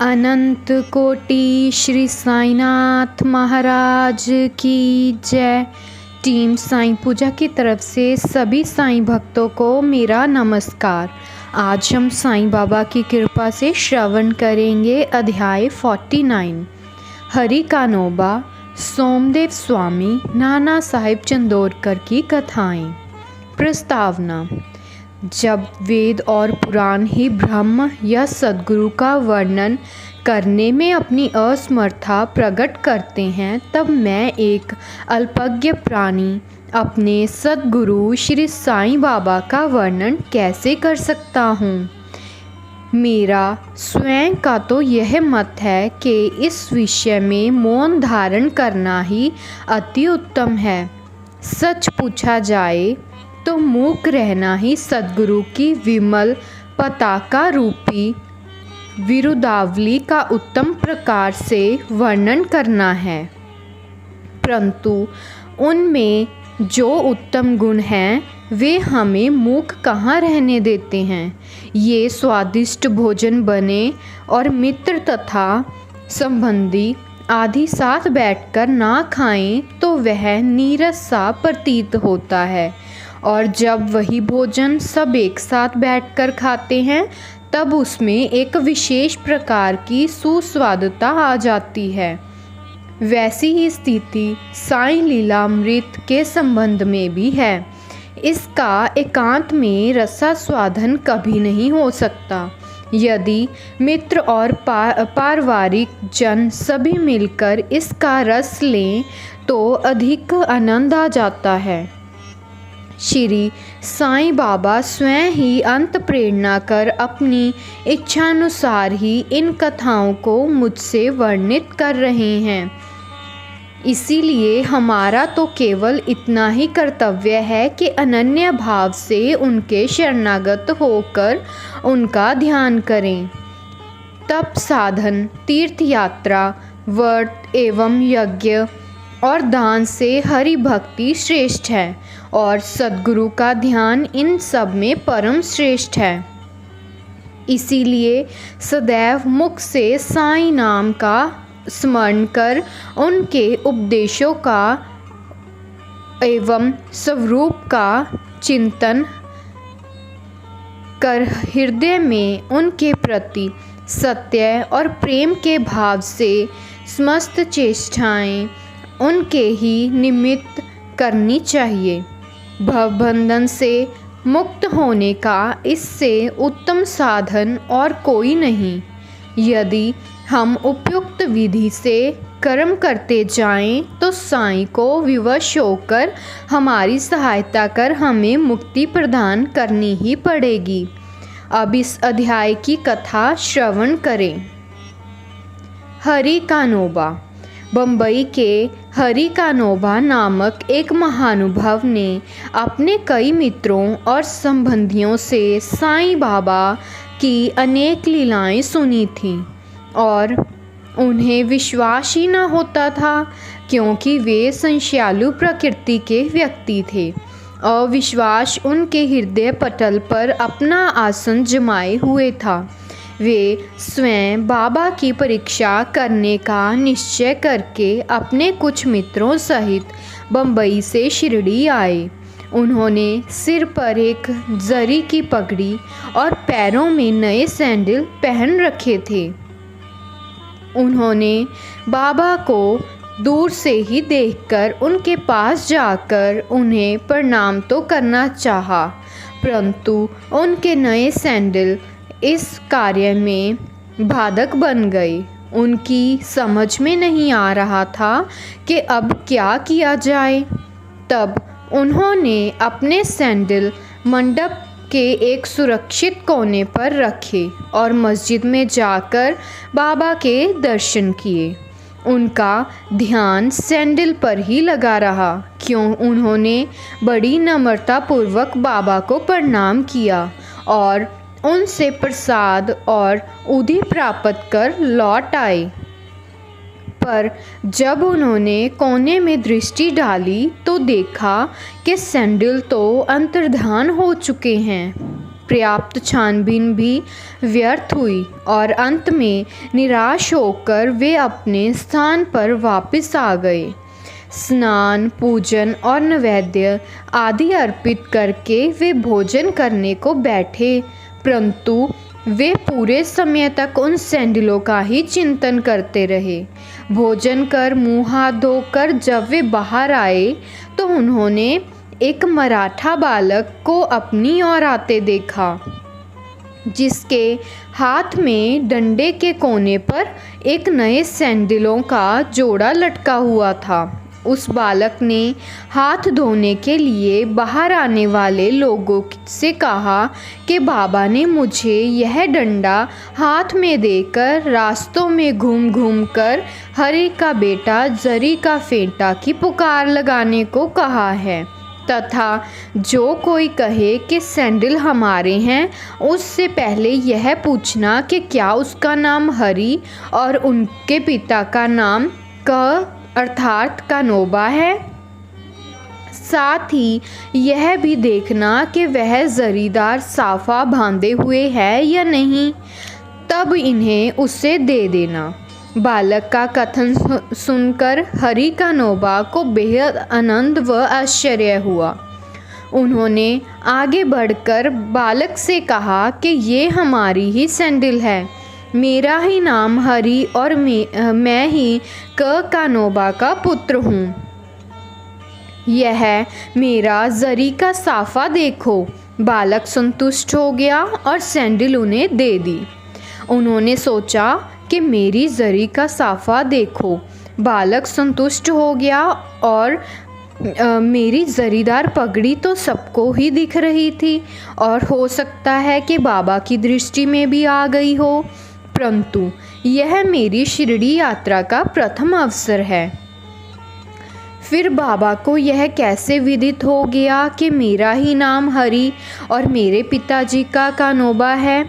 अनंत कोटि श्री साईनाथ महाराज की जय। टीम साईं पूजा की तरफ से सभी साईं भक्तों को मेरा नमस्कार। आज हम साईं बाबा की कृपा से श्रवण करेंगे अध्याय 49 हरि का नोबा, सोमदेव स्वामी, नाना साहिब चंदोरकर की कथाएं। प्रस्तावना। जब वेद और पुराण ही ब्रह्म या सद्गुरु का वर्णन करने में अपनी असमर्थता प्रकट करते हैं, तब मैं एक अल्पज्ञ प्राणी अपने सद्गुरु श्री साईं बाबा का वर्णन कैसे कर सकता हूँ। मेरा स्वयं का तो यह मत है कि इस विषय में मौन धारण करना ही अति उत्तम है। सच पूछा जाए तो मूक रहना ही सद्गुरु की विमल पताका रूपी विरुदावली का उत्तम प्रकार से वर्णन करना है। परंतु उनमें जो उत्तम गुण हैं वे हमें मूक कहाँ रहने देते हैं। ये स्वादिष्ट भोजन बने और मित्र तथा संबंधी आदि साथ बैठकर ना खाएं तो वह नीरस सा प्रतीत होता है, और जब वही भोजन सब एक साथ बैठकर खाते हैं तब उसमें एक विशेष प्रकार की सुस्वादता आ जाती है। वैसी ही स्थिति साईं लीलामृत के संबंध में भी है। इसका एकांत में रसास्वादन कभी नहीं हो सकता। यदि मित्र और पारिवारिक जन सभी मिलकर इसका रस लें तो अधिक आनंद आ जाता है। श्री साईं बाबा स्वयं ही अंत प्रेरणा कर अपनी इच्छानुसार ही इन कथाओं को मुझसे वर्णित कर रहे हैं। इसीलिए हमारा तो केवल इतना ही कर्तव्य है कि अनन्य भाव से उनके शरणागत होकर उनका ध्यान करें। तप साधन, तीर्थ यात्रा, व्रत एवं यज्ञ और दान से हरि भक्ति श्रेष्ठ है, और सद्गुरु का ध्यान इन सब में परम श्रेष्ठ है। इसीलिए सदैव मुख से साईं नाम का स्मरण कर उनके उपदेशों का एवं स्वरूप का चिंतन कर हृदय में उनके प्रति सत्य और प्रेम के भाव से समस्त चेष्टाएं उनके ही निमित्त करनी चाहिए। भवबंधन से मुक्त होने का इससे उत्तम साधन और कोई नहीं। यदि हम उपयुक्त विधि से कर्म करते जाएं तो साईं को विवश होकर हमारी सहायता कर हमें मुक्ति प्रदान करनी ही पड़ेगी। अब इस अध्याय की कथा श्रवण करें। हरि का नोबा। बम्बई के हरि का नोबा नामक एक महानुभाव ने अपने कई मित्रों और संबंधियों से साईं बाबा की अनेक लीलाएं सुनी थीं, और उन्हें विश्वास ही न होता था, क्योंकि वे संशयालु प्रकृति के व्यक्ति थे। अविश्वास उनके हृदय पटल पर अपना आसन जमाए हुए था। वे स्वयं बाबा की परीक्षा करने का निश्चय करके अपने कुछ मित्रों सहित बम्बई से शिरडी आए। उन्होंने सिर पर एक जरी की पगड़ी और पैरों में नए सैंडल पहन रखे थे। उन्होंने बाबा को दूर से ही देखकर उनके पास जाकर उन्हें प्रणाम तो करना चाहा, परंतु उनके नए सैंडल इस कार्य में बाधक बन गए। उनकी समझ में नहीं आ रहा था कि अब क्या किया जाए। तब उन्होंने अपने सैंडल मंडप के एक सुरक्षित कोने पर रखे और मस्जिद में जाकर बाबा के दर्शन किए। उनका ध्यान सैंडल पर ही लगा रहा, क्यों उन्होंने बड़ी नम्रतापूर्वक बाबा को प्रणाम किया और उनसे प्रसाद और उधी प्राप्त कर लौट आए। पर जब उन्होंने कोने में दृष्टि डाली तो देखा कि सैंडल तो अंतर्धान हो चुके हैं। पर्याप्त छानबीन भी व्यर्थ हुई और अंत में निराश होकर वे अपने स्थान पर वापस आ गए। स्नान, पूजन और नैवेद्य आदि अर्पित करके वे भोजन करने को बैठे, परंतु वे पूरे समय तक उन सैंडलों का ही चिंतन करते रहे। भोजन कर मुँह हाथ धोकर जब वे बाहर आए तो उन्होंने एक मराठा बालक को अपनी ओर आते देखा, जिसके हाथ में डंडे के कोने पर एक नए सैंडलों का जोड़ा लटका हुआ था। उस बालक ने हाथ धोने के लिए बाहर आने वाले लोगों से कहा कि बाबा ने मुझे यह डंडा हाथ में देकर रास्तों में घूम घूम कर हरि का बेटा जरी का फेंटा की पुकार लगाने को कहा है, तथा जो कोई कहे कि सैंडल हमारे हैं, उससे पहले यह पूछना कि क्या उसका नाम हरि और उनके पिता का नाम क अर्थात कानोबा है। साथ ही यह भी देखना कि वह जरीदार साफा बांधे हुए है या नहीं, तब इन्हें उसे दे देना। बालक का कथन सुनकर हरि कानोबा को बेहद आनंद व आश्चर्य हुआ। उन्होंने आगे बढ़कर बालक से कहा कि ये हमारी ही सैंडल है, मेरा ही नाम हरि और मैं ही कानोबा का पुत्र हूँ। यह मेरा जरी का साफा देखो। बालक संतुष्ट हो गया और सैंडल उन्हें दे दी। उन्होंने सोचा कि मेरी जरी का साफा देखो। बालक संतुष्ट हो गया और मेरी जरीदार पगड़ी तो सबको ही दिख रही थी और हो सकता है कि बाबा की दृष्टि में भी आ गई हो, परंतु यह मेरी शिरडी यात्रा का प्रथम अवसर है। फिर बाबा को यह कैसे विदित हो गया कि मेरा ही नाम हरि और मेरे पिताजी का कानोबा है?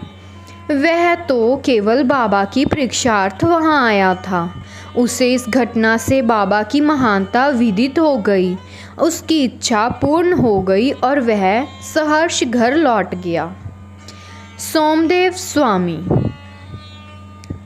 वह तो केवल बाबा की परीक्षार्थ वहाँ आया था। उसे इस घटना से बाबा की महानता विदित हो गई, उसकी इच्छा पूर्ण हो गई और वह सहर्ष घर लौट गया। सोमदेव स्वामी।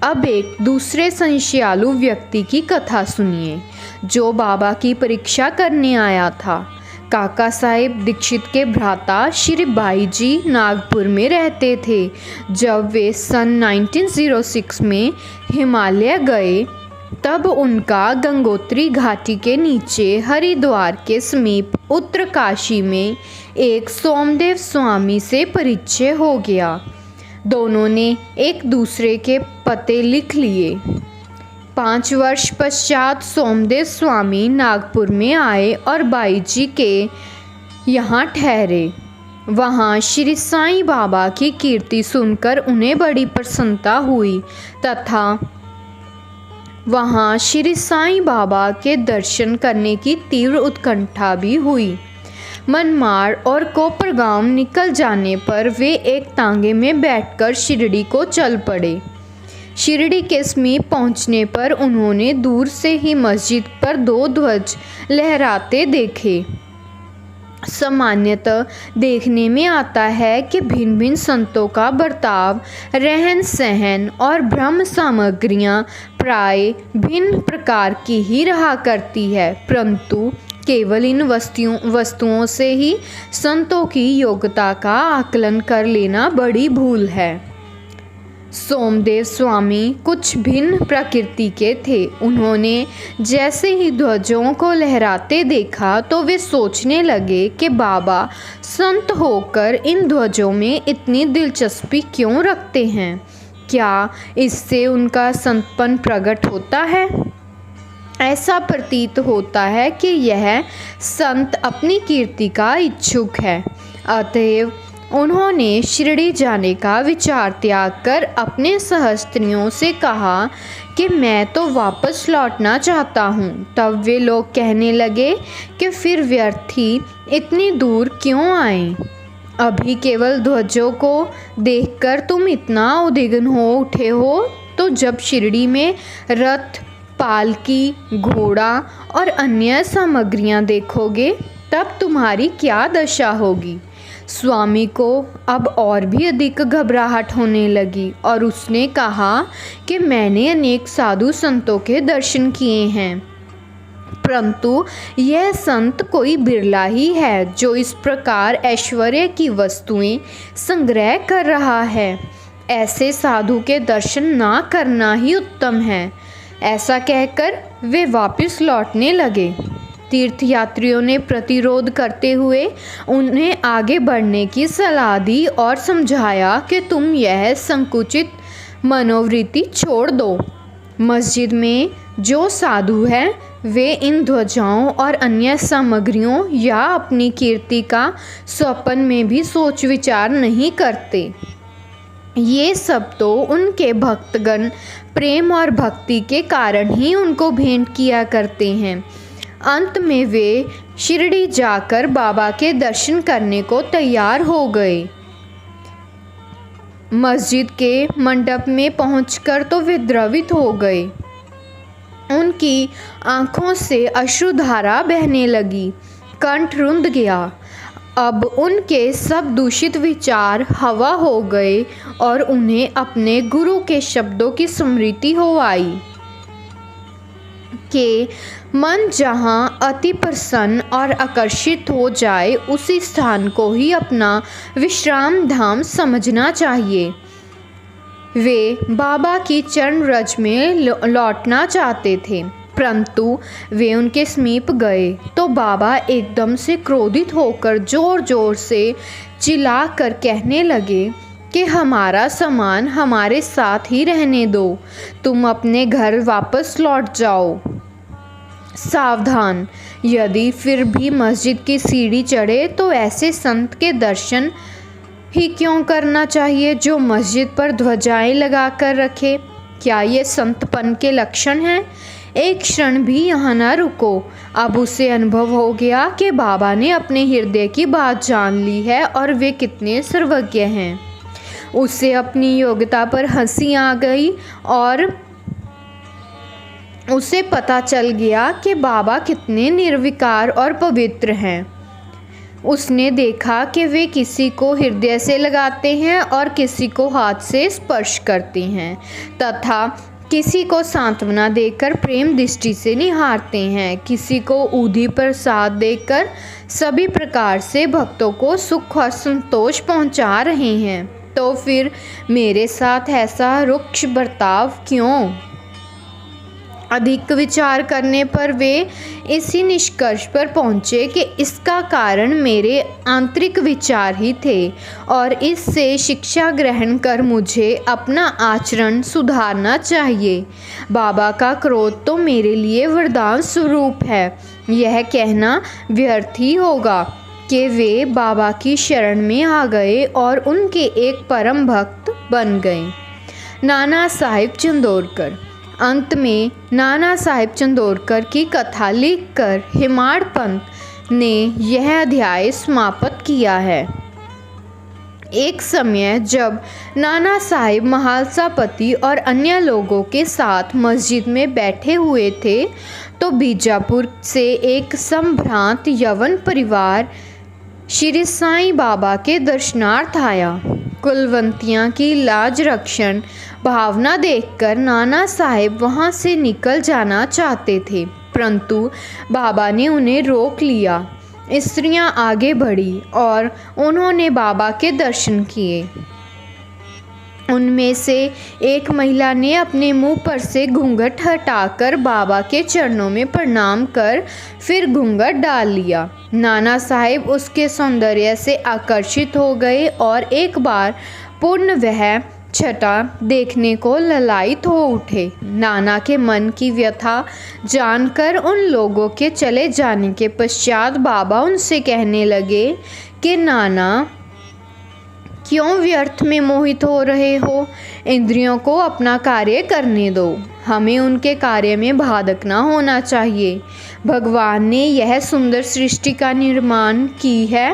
अब एक दूसरे संशयालु व्यक्ति की कथा सुनिए, जो बाबा की परीक्षा करने आया था। काका साहेब दीक्षित के भ्राता श्री बाई जी नागपुर में रहते थे। जब वे सन 1906 में हिमालय गए, तब उनका गंगोत्री घाटी के नीचे हरिद्वार के समीप उत्तरकाशी में एक सोमदेव स्वामी से परिचय हो गया। दोनों ने एक दूसरे के पते लिख लिए। 5 वर्ष पश्चात सोमदेव स्वामी नागपुर में आए और बाई जी के यहाँ ठहरे। वहाँ श्री साईं बाबा की कीर्ति सुनकर उन्हें बड़ी प्रसन्नता हुई तथा वहाँ श्री साईं बाबा के दर्शन करने की तीव्र उत्कंठा भी हुई। मनमाड़ और कोपरगांव निकल जाने पर वे एक तांगे में बैठकर शिरडी को चल पड़े। शिरडी के समीप पहुंचने पर उन्होंने दूर से ही मस्जिद पर 2 ध्वज लहराते देखे। सामान्यतः देखने में आता है कि भिन्न भिन्न संतों का बर्ताव, रहन सहन और ब्रह्म सामग्रियाँ प्राय भिन्न प्रकार की ही रहा करती है, परंतु केवल इन वस्तुओं से ही संतों की योग्यता का आकलन कर लेना बड़ी भूल है। सोमदेव स्वामी कुछ भिन्न प्रकृति के थे। उन्होंने जैसे ही ध्वजों को लहराते देखा तो वे सोचने लगे कि बाबा संत होकर इन ध्वजों में इतनी दिलचस्पी क्यों रखते हैं? क्या इससे उनका संतपन प्रकट होता है? ऐसा प्रतीत होता है कि यह संत अपनी कीर्ति का इच्छुक है। अतएव उन्होंने शिरडी जाने का विचार त्याग कर अपने सहस्त्रियों से कहा कि मैं तो वापस लौटना चाहता हूँ। तब वे लोग कहने लगे कि फिर व्यर्थ ही इतनी दूर क्यों आए? अभी केवल ध्वजों को देखकर तुम इतना उद्विग्न हो उठे हो, तो जब शिरडी में रथ, पालकी, घोड़ा और अन्य सामग्रियां देखोगे, तब तुम्हारी क्या दशा होगी? स्वामी को अब और भी अधिक घबराहट होने लगी और उसने कहा कि मैंने अनेक साधु संतों के दर्शन किए हैं, परंतु यह संत कोई बिरला ही है जो इस प्रकार ऐश्वर्य की वस्तुएं संग्रह कर रहा है। ऐसे साधु के दर्शन ना करना ही उत्तम है। ऐसा कहकर वे वापस लौटने लगे। तीर्थयात्रियों ने प्रतिरोध करते हुए उन्हें आगे बढ़ने की सलाह दी और समझाया कि तुम यह संकुचित मनोवृत्ति छोड़ दो। मस्जिद में जो साधु हैं वे इन ध्वजाओं और अन्य सामग्रियों या अपनी कीर्ति का स्वप्न में भी सोच विचार नहीं करते। ये सब तो उनके भक्तगण प्रेम और भक्ति के कारण ही उनको भेंट किया करते हैं। अंत में वे शिरडी जाकर बाबा के दर्शन करने को तैयार हो गए। मस्जिद के मंडप में पहुंचकर तो वे द्रवित हो गए। उनकी आंखों से अश्रुधारा बहने लगी, कंठ रुंध गया। अब उनके सब दूषित विचार हवा हो गए और उन्हें अपने गुरु के शब्दों की स्मृति हो आई कि मन जहाँ अति प्रसन्न और आकर्षित हो जाए उसी स्थान को ही अपना विश्राम धाम समझना चाहिए। वे बाबा की चरण रज में लौटना चाहते थे, परंतु वे उनके समीप गए तो बाबा एकदम से क्रोधित होकर जोर जोर से चिल्ला कर कहने लगे कि हमारा सामान हमारे साथ ही रहने दो, तुम अपने घर वापस लौट जाओ। सावधान, यदि फिर भी मस्जिद की सीढ़ी चढ़े तो ऐसे संत के दर्शन ही क्यों करना चाहिए जो मस्जिद पर ध्वजाएं लगा कर रखे। क्या ये संतपन के लक्षण हैं? एक क्षण भी यहाँ न रुको। अब उसे अनुभव हो गया कि बाबा ने अपने हृदय की बात जान ली है और वे कितने सर्वज्ञ हैं। उसे अपनी योग्यता पर हंसी आ गई और उसे पता चल गया कि बाबा कितने निर्विकार और पवित्र हैं। उसने देखा कि वे किसी को हृदय से लगाते हैं और किसी को हाथ से स्पर्श करते हैं तथा किसी को सांत्वना देकर प्रेम दृष्टि से निहारते हैं, किसी को ऊधी प्रसाद देकर सभी प्रकार से भक्तों को सुख और संतोष पहुंचा रहे हैं। तो फिर मेरे साथ ऐसा रुक्ष बर्ताव क्यों? अधिक विचार करने पर वे इसी निष्कर्ष पर पहुँचे कि इसका कारण मेरे आंतरिक विचार ही थे और इससे शिक्षा ग्रहण कर मुझे अपना आचरण सुधारना चाहिए। बाबा का क्रोध तो मेरे लिए वरदान स्वरूप है। यह कहना व्यर्थ ही होगा कि वे बाबा की शरण में आ गए और उनके एक परम भक्त बन गए। नाना साहिब चंदोरकर। अंत में नाना साहिब चंदोरकर की कथा लिखकर हेमाड़ पंत ने यह अध्याय समाप्त किया है। एक समय जब नाना साहिब महालसापति और अन्य लोगों के साथ मस्जिद में बैठे हुए थे तो बीजापुर से एक संभ्रांत यवन परिवार श्री साईं बाबा के दर्शनार्थ आया। कुलवंतियाँ की लाज रक्षण भावना देखकर नाना साहिब वहाँ से निकल जाना चाहते थे, परंतु बाबा ने उन्हें रोक लिया। स्त्रियाँ आगे बढ़ी और उन्होंने बाबा के दर्शन किए। उनमें से एक महिला ने अपने मुंह पर से घूंघट हटाकर बाबा के चरणों में प्रणाम कर फिर घूंघट डाल लिया। नाना साहिब उसके सौंदर्य से आकर्षित हो गए और एक बार पूर्ण वह छटा देखने को ललायित हो उठे। नाना के मन की व्यथा जानकर उन लोगों के चले जाने के पश्चात बाबा उनसे कहने लगे कि नाना, क्यों व्यर्थ में मोहित हो रहे हो? इंद्रियों को अपना कार्य करने दो, हमें उनके कार्य में बाधक न होना चाहिए। भगवान ने यह सुंदर सृष्टि का निर्माण की है,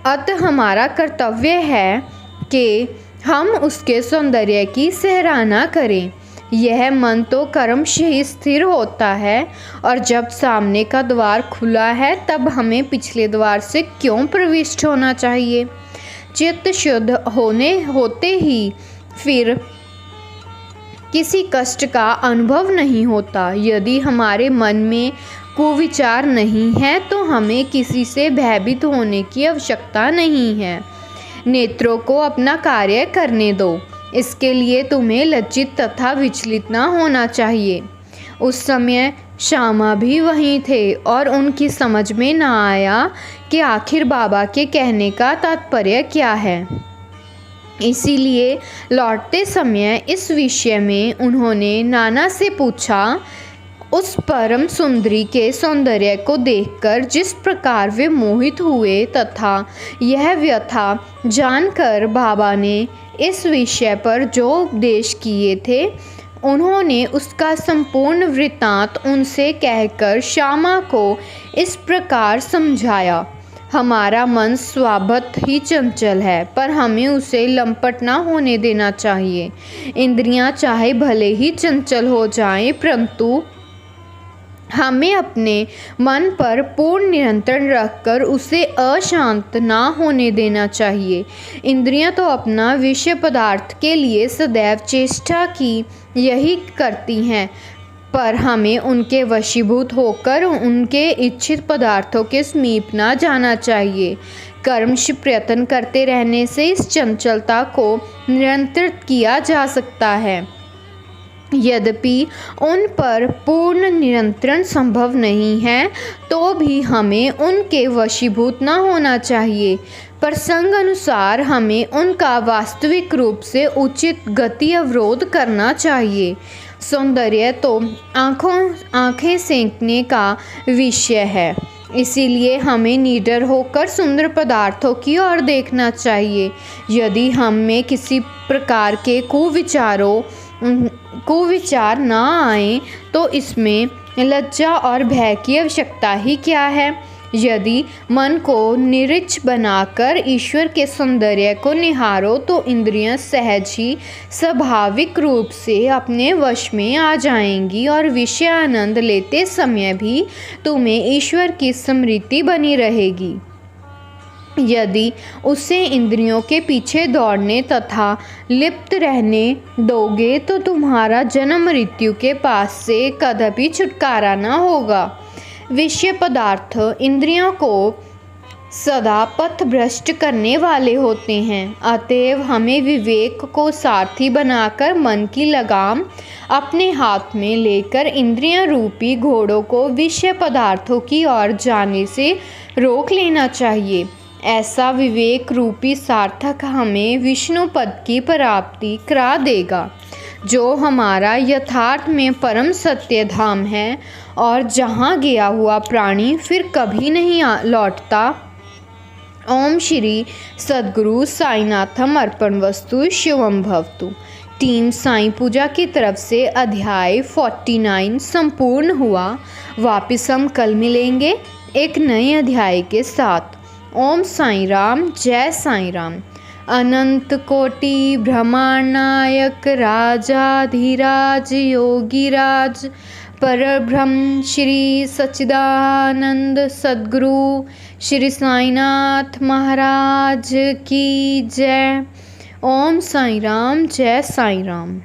अतः हमारा कर्तव्य है कि हम उसके सौंदर्य की सराहना करें। यह मन तो कर्म से ही स्थिर होता है, और जब सामने का द्वार खुला है तब हमें पिछले द्वार से क्यों प्रविष्ट होना चाहिए। चित्त शुद्ध होते ही फिर किसी कष्ट का अनुभव नहीं होता। यदि हमारे मन में कुविचार नहीं है तो हमें किसी से भयभीत होने की आवश्यकता नहीं है। नेत्रों को अपना कार्य करने दो, इसके लिए तुम्हें लज्जित तथा विचलित न होना चाहिए। उस समय श्यामा भी वहीं थे और उनकी समझ में न आया कि आखिर बाबा के कहने का तात्पर्य क्या है। इसीलिए लौटते समय इस विषय में उन्होंने नाना से पूछा। उस परम सुंदरी के सौंदर्य को देखकर जिस प्रकार वे मोहित हुए तथा यह व्यथा जानकर बाबा ने इस विषय पर जो उपदेश किए थे उन्होंने उसका संपूर्ण वृत्तांत उनसे कहकर श्यामा को इस प्रकार समझाया। हमारा मन स्वभावतः ही चंचल है, पर हमें उसे लंपट ना होने देना चाहिए। इंद्रियां चाहे भले ही चंचल हो जाएं, परंतु हमें अपने मन पर पूर्ण नियंत्रण रखकर उसे अशांत ना होने देना चाहिए। इंद्रियां तो अपना विषय पदार्थ के लिए सदैव चेष्टा की यही करती हैं, पर हमें उनके वशीभूत होकर उनके इच्छित पदार्थों के समीप ना जाना चाहिए। कर्मश प्रयत्न करते रहने से इस चंचलता को नियंत्रित किया जा सकता है। यद्यपि उन पर पूर्ण नियंत्रण संभव नहीं है तो भी हमें उनके वशीभूत न होना चाहिए। प्रसंग अनुसार हमें उनका वास्तविक रूप से उचित गति अवरोध करना चाहिए। सौंदर्य तो आंखें सेंकने का विषय है, इसीलिए हमें निडर होकर सुंदर पदार्थों की ओर देखना चाहिए। यदि हम में किसी प्रकार के कुविचार ना आए तो इसमें लज्जा और भय की आवश्यकता ही क्या है। यदि मन को निरीक्ष बनाकर ईश्वर के सौंदर्य को निहारो तो इंद्रियां सहज ही स्वाभाविक रूप से अपने वश में आ जाएंगी और विषय आनंद लेते समय भी तुम्हें ईश्वर की स्मृति बनी रहेगी। यदि उसे इंद्रियों के पीछे दौड़ने तथा लिप्त रहने दोगे तो तुम्हारा जन्म मृत्यु के पास से कदापि छुटकारा न होगा। विषय पदार्थ इंद्रियों को सदा पथभ्रष्ट करने वाले होते हैं, अतएव हमें विवेक को सारथी बनाकर मन की लगाम अपने हाथ में लेकर इंद्रियां रूपी घोड़ों को विषय पदार्थों की ओर जाने से रोक लेना चाहिए। ऐसा विवेक रूपी सार्थक हमें विष्णु पद की प्राप्ति करा देगा, जो हमारा यथार्थ में परम सत्य धाम है और जहाँ गया हुआ प्राणी फिर कभी नहीं लौटता। ओम श्री सद्गुरु साईनाथम अर्पणमस्तु। शिवम भवतु। टीम साईं पूजा की तरफ से अध्याय 49 संपूर्ण हुआ। वापस हम कल मिलेंगे एक नए अध्याय के साथ। ओम साईं राम। जय साईं राम। अनंत कोटि ब्रह्मांड नायक राजाधिराज योगीराज परब्रह्म श्री सच्चिदानंद सद्गुरु श्री साईनाथ महाराज की जय। ओम साईं राम। जय साईं राम।